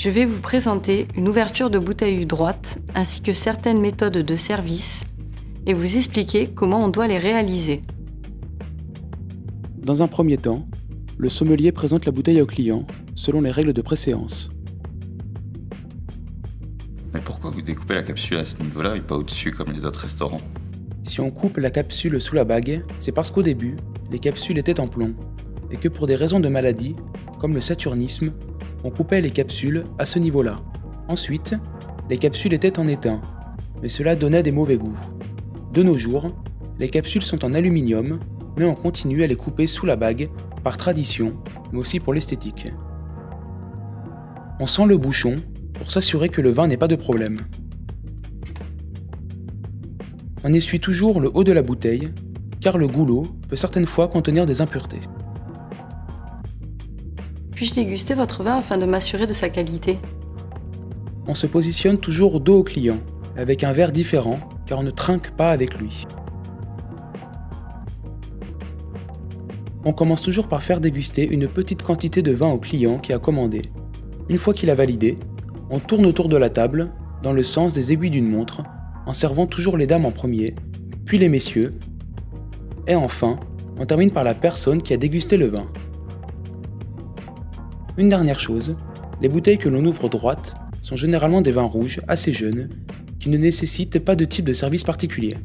Je vais vous présenter une ouverture de bouteille droite ainsi que certaines méthodes de service et vous expliquer comment on doit les réaliser. Dans un premier temps, le sommelier présente la bouteille au client selon les règles de préséance. Mais pourquoi vous découpez la capsule à ce niveau-là et pas au-dessus comme les autres restaurants? Si on coupe la capsule sous la bague, c'est parce qu'au début, les capsules étaient en plomb, et que pour des raisons de maladie, comme le saturnisme, on coupait les capsules à ce niveau-là. Ensuite, les capsules étaient en étain, mais cela donnait des mauvais goûts. De nos jours, les capsules sont en aluminium, mais on continue à les couper sous la bague, par tradition, mais aussi pour l'esthétique. On sent le bouchon, pour s'assurer que le vin n'ait pas de problème. On essuie toujours le haut de la bouteille, car le goulot peut certaines fois contenir des impuretés. Puis-je déguster votre vin afin de m'assurer de sa qualité? On se positionne toujours dos au client, avec un verre différent, car on ne trinque pas avec lui. On commence toujours par faire déguster une petite quantité de vin au client qui a commandé. Une fois qu'il a validé, on tourne autour de la table, dans le sens des aiguilles d'une montre, en servant toujours les dames en premier, puis les messieurs, et enfin, on termine par la personne qui a dégusté le vin. Une dernière chose, les bouteilles que l'on ouvre droite sont généralement des vins rouges assez jeunes, qui ne nécessitent pas de type de service particulier.